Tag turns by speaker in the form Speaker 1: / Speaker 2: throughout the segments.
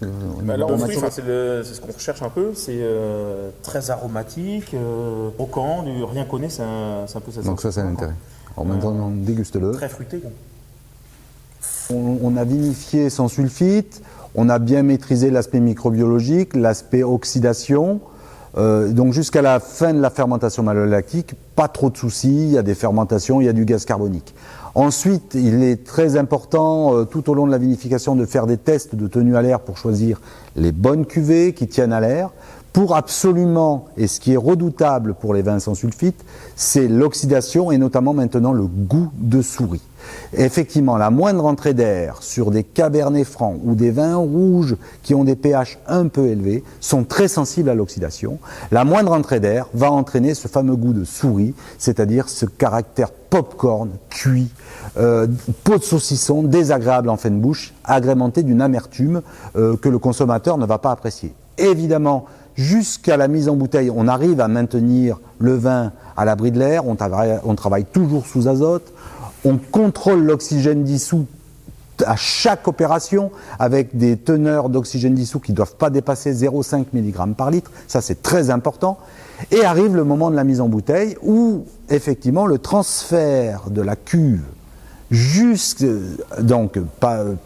Speaker 1: Là, en fruit, c'est ce qu'on recherche un peu. C'est très aromatique, croquant, du rien connaît, c'est un peu ça.
Speaker 2: Donc ça, c'est l'intérêt. Alors maintenant, on déguste-le.
Speaker 1: Très fruité.
Speaker 2: On a vinifié sans sulfite, on a bien maîtrisé l'aspect microbiologique, l'aspect oxydation. Donc jusqu'à la fin de la fermentation malolactique, pas trop de soucis, il y a des fermentations, il y a du gaz carbonique. Ensuite, il est très important tout au long de la vinification de faire des tests de tenue à l'air pour choisir les bonnes cuvées qui tiennent à l'air. Pour absolument, et ce qui est redoutable pour les vins sans sulfite, c'est l'oxydation et notamment maintenant le goût de souris. Effectivement, la moindre entrée d'air sur des cabernets francs ou des vins rouges qui ont des pH un peu élevés sont très sensibles à l'oxydation. La moindre entrée d'air va entraîner ce fameux goût de souris, c'est-à-dire ce caractère pop-corn, cuit, peau de saucisson, désagréable en fin de bouche, agrémenté d'une amertume que le consommateur ne va pas apprécier. Évidemment, jusqu'à la mise en bouteille, on arrive à maintenir le vin à l'abri de l'air, on travaille toujours sous azote, on contrôle l'oxygène dissous à chaque opération avec des teneurs d'oxygène dissous qui ne doivent pas dépasser 0,5 mg par litre, ça c'est très important. Et arrive le moment de la mise en bouteille où effectivement le transfert de la cuve donc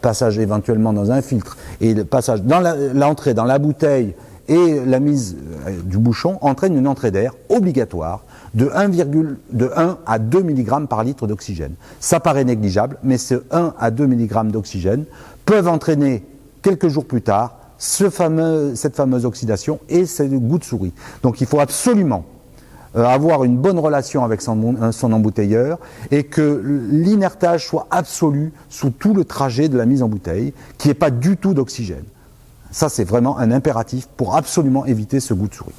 Speaker 2: passage éventuellement dans un filtre et le passage dans l'entrée dans la bouteille et la mise du bouchon entraîne une entrée d'air obligatoire de 1 à 2 mg par litre d'oxygène. Ça paraît négligeable, mais ce 1 à 2 mg d'oxygène peuvent entraîner quelques jours plus tard cette fameuse oxydation et ce goût de souris. Donc il faut absolument avoir une bonne relation avec son embouteilleur et que l'inertage soit absolu sous tout le trajet de la mise en bouteille, qu'il n'y ait pas du tout d'oxygène. Ça, c'est vraiment un impératif pour absolument éviter ce goût de souris.